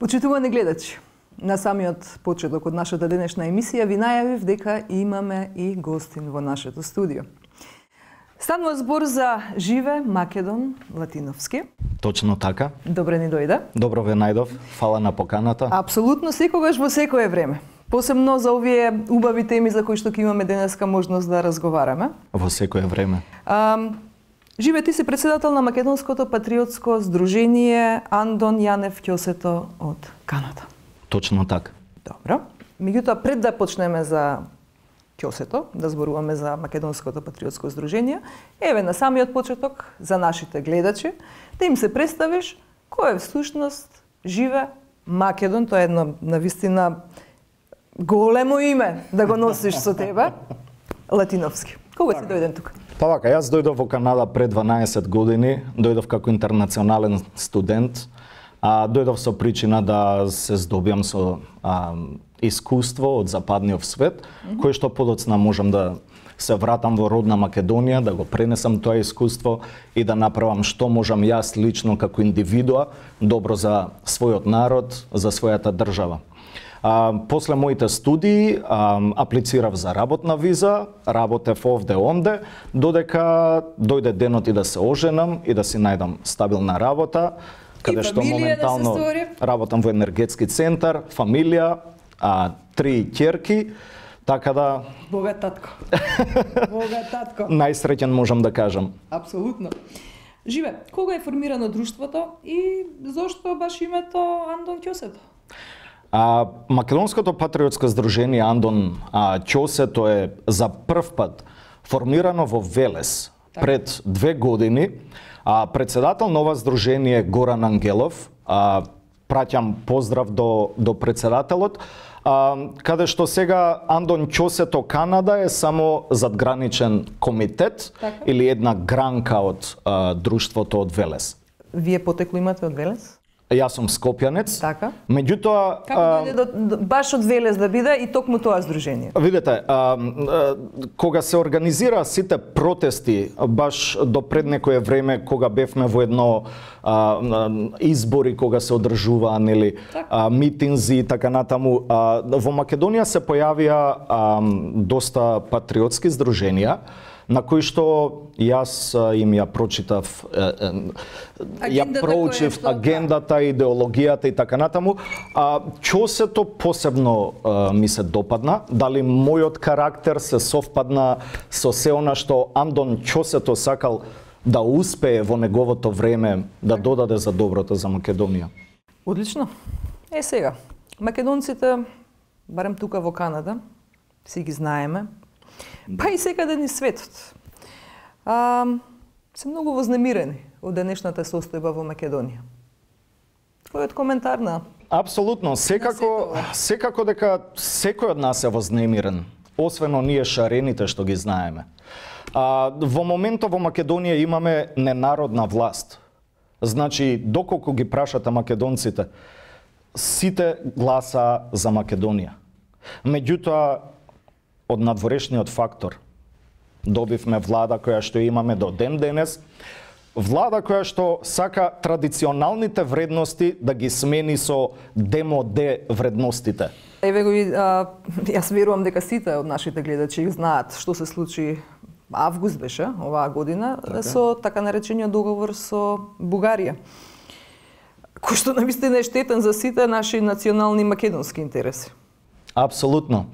Почитувани гледачи, на самиот почеток од нашата денешна емисија ви најавив дека имаме и гостин во нашето студио. Станува збор за Живе Македон Латиновски. Точно така. Добре ни дојде. Добро ве најдов. Фала на поканата. Апсолутно секогаш во секое време. Посебно за овие убави теми за кои што ќе имаме денеска можност да разговараме. Во секое време. Живе, ти си председател на Македонското патриотско здружение Андон Јанев Ќосето од Канада. Точно така. Добро. Меѓутоа, пред да почнеме за Ќосето, да зборуваме за Македонското патриотско здружение, еве на самиот почеток за нашите гледачи, да им се представиш кој е всушност Живе Македон. Тоа е едно навистина големо име да го носиш со тебе, Латиновски. Кога си дојден тука? Па вака, јас дојдов во Канада пред 12 години, дојдов како интернационален студент, дојдов со причина да се здобиам со искуство од западниот свет, кој што подоцна можам да се вратам во родна Македонија, да го пренесам тоа искуство и да направам што можам јас лично како индивидуа добро за својот народ, за својата држава. После моите студии аплицирав за работна виза, работев овде онде, додека дојде денот и да се оженам и да си најдам стабилна работа, каде што моментално работам во енергетски центар, фамилија, 3 ќерки, така да... Богат татко. Богат татко. Најсреќен можам да кажам. Апсолутно. Живе, кога е формирано друштвото и зошто баш името Андон Ќосето? Македонското патриотско здружение Андон Ќосето е за прв пат формирано во Велес пред 2 години. Председател на ова здружение Горан Ангелов, праќам поздрав до председателот, каде што сега Андон Ќосето Канада е само задграничен комитет или една гранка од друштвото од Велес. Вие потекло имате од Велес? Јас сум скопјанец. Така. Меѓутоа како дојде баш од Велес да биде и токму тоа здружение? Видете, кога се организира сите протести баш до пред некое време кога бевме во едно избори кога се одржуваа нели митинзи и така натаму, во Македонија се појавија доста патриотски здруженија на кои што јас им ја прочитав, ја проучив агендата, идеологијата и така натаму. Ќосето посебно ми се допадна, дали мојот карактер се совпадна со се она што Андон Ќосето сакал да успее во неговото време да додаде за доброто за Македонија. Одлично. Сега, македонците, барем тука во Канада, си ги знаеме, па и секаде ни светот, се многу вознемирени од денешната состојба во Македонија. Твојот коментар на... Апсолутно, секако дека секој од нас е вознемирен, освен оние шарените што ги знаеме. Во моментот во Македонија имаме ненародна власт. Значи, доколку ги прашате македонците, сите гласа за Македонија. Меѓутоа, од надворешниот фактор добивме влада која што имаме до ден денес, влада која што сака традиционалните вредности да ги смени со демоде вредностите. Еве го јас верувам дека сите од нашите гледачи знаат што се случи август беше оваа година со така наречениот договор со Бугарија, кој што навистина е штетен за сите наши национални македонски интереси. Апсолутно.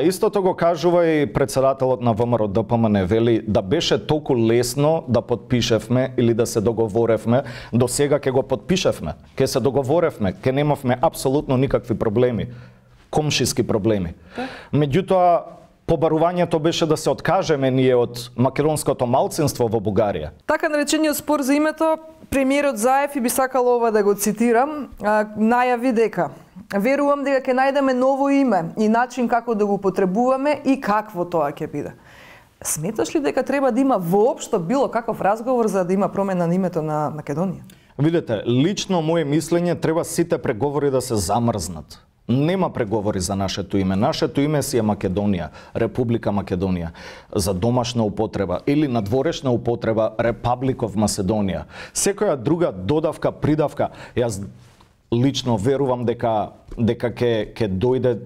Истото го кажува и председателот на ВМРО ДПМН, вели да беше толку лесно да подпишевме или да се договоревме, до сега ќе го подпишевме, ќе се договоревме, ќе немавме апсолутно никакви проблеми, комшиски проблеми. Меѓутоа, побарувањето беше да се откажеме ние од македонското малцинство во Бугарија. Така наречениот спор за името, премиерот Заев, и би сакал ова да го цитирам, најави дека верувам дека ќе најдеме ново име и начин како да го потребуваме и какво тоа ќе биде. Сметаш ли дека треба да има воопшто било каков разговор за да има промена на името на Македонија? Видете, лично моје мислење треба сите преговори да се замрзнат. Нема преговори за нашето име. Нашето име си е Македонија, Република Македонија, за домашна употреба или надворешна употреба Republic of Macedonia. Секоја друга додавка, придавка, јас лично верувам дека ќе дојде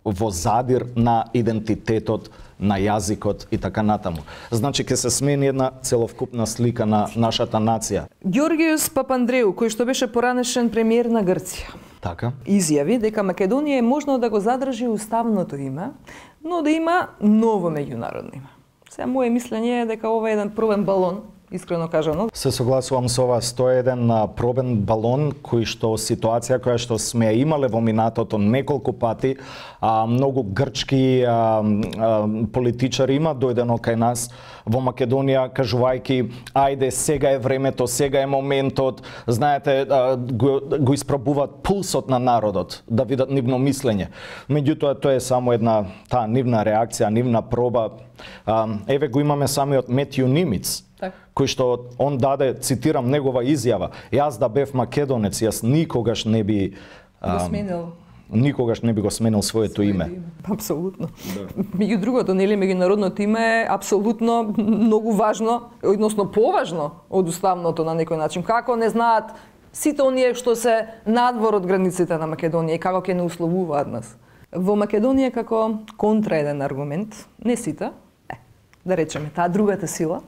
во задир на идентитетот, на јазикот и така натаму. Значи ќе се смени една целокупна слика на нашата нација. Ѓоргиус Папандреу, кој што беше поранешен премиер на Грција, Така? изјави дека Македонија е можно да го задржи уставното име, но да има ново меѓународно име. Сега моje мислење е дека ова е еден пробен балон, искрено кажано. Се согласувам со ова, 101 пробен балон кој што ситуација која што сме имале во минатото неколку пати, многу грчки политичари има дојдено кај нас во Македонија кажувајќи ајде сега е времето, сега е моментот, знаете, го испробуваат пулсот на народот, да видат нивно мислење. Меѓутоа тоа е само една таа нивна реакција, нивна проба. Еве го имаме самиот Метју Нимиц, кој што он даде, цитирам негова изјава: јас да бев македонец, јас никогаш не би го сменил своето име. Апсолутно. Меѓу другото, нели меѓународното име е апсолутно многу важно, односно поважно од уставното на некој начин. Како не знаат сите оние што се надвор од границите на Македонија и како ќе не условуваат нас. Во Македонија како контра еден аргумент, не сите, да речеме таа другата сила,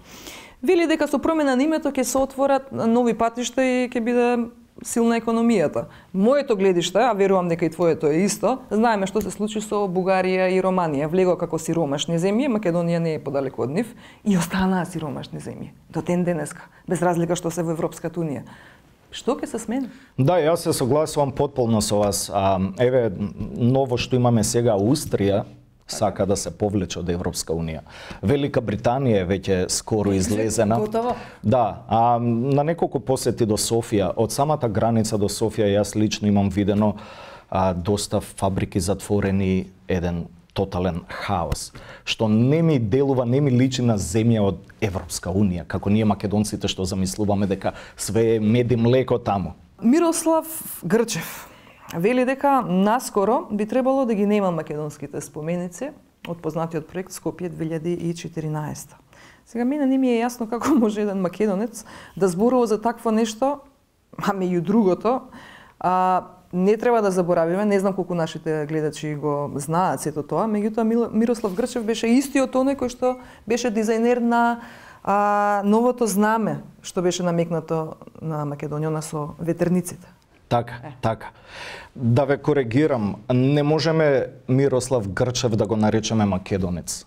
вели дека со промена на името ќе се отворат нови патишта и ќе биде силна економијата. Моето гледиште, а верувам дека и твоето е исто, знаеме што се случи со Бугарија и Романија. Влего како сиромашни земји, Македонија не е подалеку од нив и останаа сиромашни земји. До ден денеска, без разлика што се во Европската унија. Што ќе се смени? Да, јас се согласувам потполно со вас. Еве, ново што имаме сега, Австрија сака да се повлече од Европска унија. Велика Британија е веќе скоро излезена. Готово. Да, на неколку посети до Софија, од самата граница до Софија, јас лично имам видено доста фабрики затворени, еден тотален хаос, што не ми делува, не ми личи на земја од Европска унија, како ние македонците што замислуваме дека све е мед и млеко таму. Мирослав Грчев вели дека наскоро би требало да ги нема македонските споменици од познатиот проект Скопје 2014. Сега мене не ми е јасно како може еден македонец да зборува за такво нешто, а меѓу другото, не треба да заборавиме, не знам колку нашите гледачи го знаат сето тоа, меѓутоа Мирослав Грчев беше истиот оној кој што беше дизајнер на новото знаме што беше намекнато на Македонија со ветерниците. Така, така. Да ве коригирам, не можеме Мирослав Грчев да го наречеме македонец.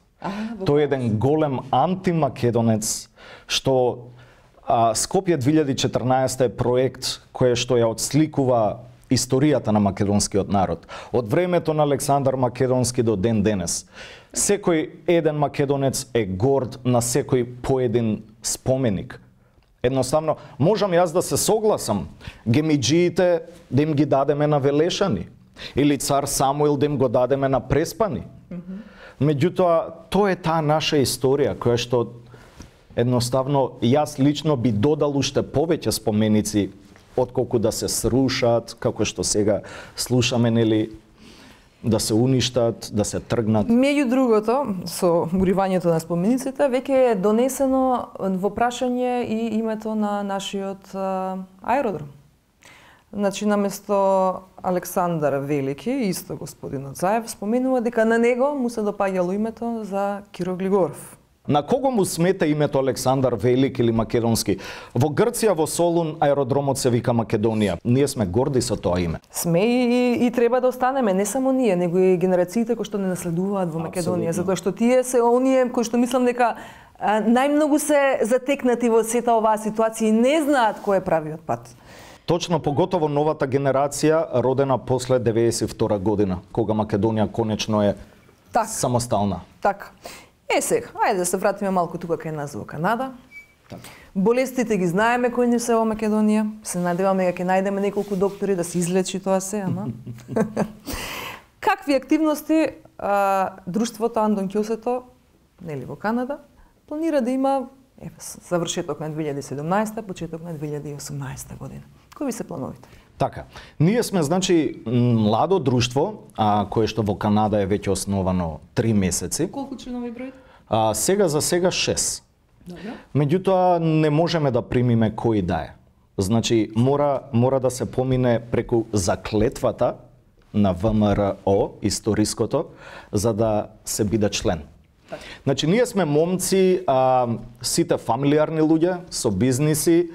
Тој е еден голем антимакедонец, што Скопје 2014 е проект кој што ја отсликува историјата на македонскиот народ. Од времето на Александар Македонски до ден денес. Секој еден македонец е горд на секој поедин споменик. Едноставно, можам јас да се согласам, гемиџиите да им ги дадеме на Велешани, или цар Самуил да им го дадеме на Преспани. Меѓутоа, тоа е таа наша историја, која што едноставно јас лично би додал уште повеќе споменици отколку да се срушат, како што сега слушаме, нели, да се уништат, да се тргнат. Меѓу другото, со уривањето на спомениците, веќе е донесено во прашање и името на нашиот аеродром. Значи, наместо Александар Велики, исто господинот Заев, споменува дека на него му се допаѓало името за Киро Глигоров. На кого му смета името Александар Велик или македонски? Во Грција, во Солун, аеродромот се вика Македонија. Ние сме горди со тоа име. Сме и треба да останеме, не само ние, него и генерациите кои што не наследуваат во Македонија, затоа што тие се оние кои што мислам дека најмногу се затекнати во сета оваа ситуација и не знаат кој е правиот пат. Точно, поготово новата генерација родена после 92 година, кога Македонија конечно е самостална. Така. Сега, ајде да се вратиме малку тука кај нас во Канада. Болестите ги знаеме кои не се во Македонија. Се надеваме дека ќе најдеме неколку доктори да се излечи тоа се, ама. Какви активности друштвото Андон Ќосето, нели во Канада, планира да има завршеток на 2017, почеток на 2018 година? Кои се плановите? Така, ние сме, значи, младо друштво, кое што во Канада е веќе основано 3 месеци. Колку членови број? Сега за сега 6. Добро. Меѓутоа, не можеме да примиме кој да е. Значи мора да се помине преку заклетвата на ВМРО историското за да се биде член. Значи ние сме момци, сите фамилиарни луѓе со бизниси,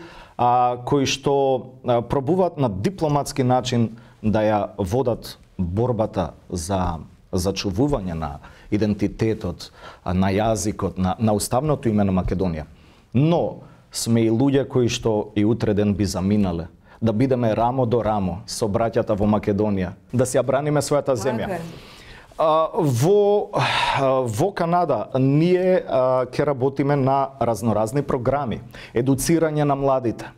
кои што пробуваат на дипломатски начин да ја водат борбата за зачувување на идентитетот, на јазикот, на уставното име на Македонија. Но сме и луѓе кои што и утре ден би заминале, да бидеме рамо до рамо со браќата во Македонија, да си ја браниме својата земја. Во Канада ние ќе работиме на разноразни програми, едуцирање на младите.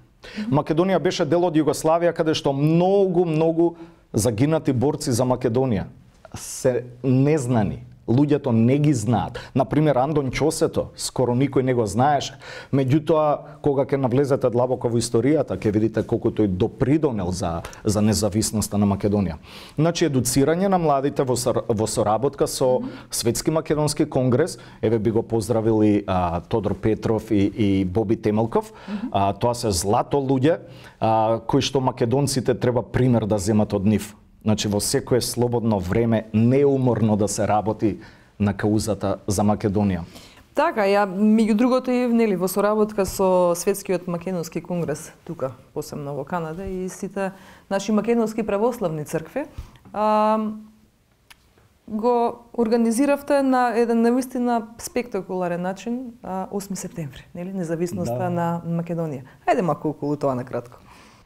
Македонија беше дел од Југославија каде што многу загинати борци за Македонија се незнани. Луѓето не ги знаат. Например, Андон Ќосето, скоро никој не го знаеше. Меѓутоа, кога ќе навлезете длабоко во историјата, ќе видите колку тој допридонел за независноста на Македонија. Значи, едуцирање на младите во соработка со Светски македонски конгрес, еве би го поздравили Тодор Петров и Боби Темелков. Тоа се злато луѓе, кои што македонците треба пример да земат од нив. Значи, во секое слободно време неуморно да се работи на каузата за Македонија. Така, ја меѓу другото и нели во соработка со Светскиот македонски конгрес тука, посебно во Канада и сите наши македонски православни цркви, го организиравте на еден навистина спектакуларен начин 8 септември, нели, независноста на Македонија. Ајде малку околу тоа накратко.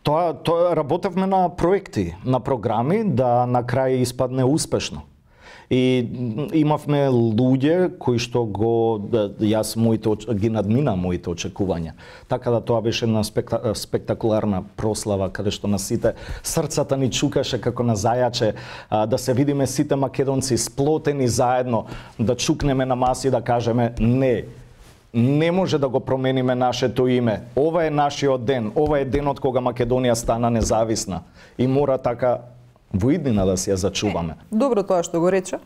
Тоа работевме на проекти, на програми да на крај испадне успешно. И имавме луѓе кои што јас ги надмина моите очекувања. Така да тоа беше една спектакуларна прослава каде што на сите срцата ни чукаше како на зајаче, да се видиме сите македонци сплотени заедно, да чукнеме на маси и да кажеме не може да го промениме нашето име. Ова е нашиот ден. Ова е денот кога Македонија стана независна. И мора така во иднина да си ја зачуваме. Добро тоа што го рече.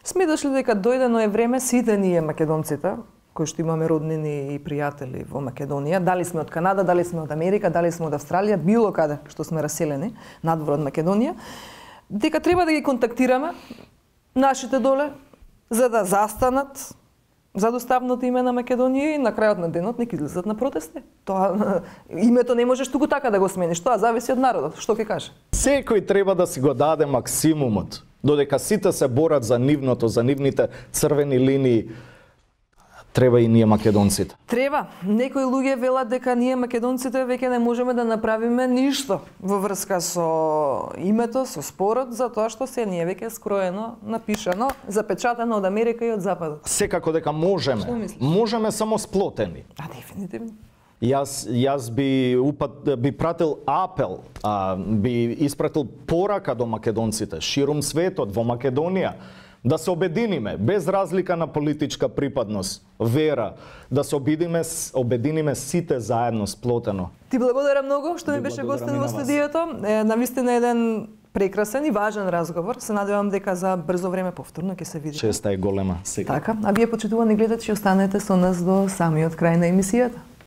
Сметаш ли дека дојдено е време сите ние македонците, кои што имаме роднини и пријатели во Македонија, дали сме од Канада, дали сме од Америка, дали сме од Австралија, било каде што сме раселени надвор од Македонија, дека треба да ги контактираме нашите доле за да застанат за доставното име на Македонија и на крајот на денот нека излезат на протести. Тоа името не можеш туку така да го смениш, тоа зависи од народот. Што ќе каже? Секој треба да си го даде максимумот, додека сите се борат за нивното, за нивните црвени линии. Треба и ние македонците. Треба. Некои луѓе велат дека ние македонците веќе не можеме да направиме ништо во врска со името, со спорот, затоа што се ние веќе скроено, напишано, запечатано од Америка и од Западот. Секако дека можеме. Можеме само сплотени. Дефинитивно. Јас би пратил апел, би испратил порака до македонците ширум светот во Македонија, да се обединиме, без разлика на политичка припадност, вера, да се обединиме сите заедно, сплотено. Ти благодарам многу што ми беше гостин во студиото. Навистина еден прекрасен и важен разговор. Се надевам дека за брзо време повторно ќе се видиме. Честа е голема. Така, а вие почитувани гледачи останете со нас до самиот крај на емисијата.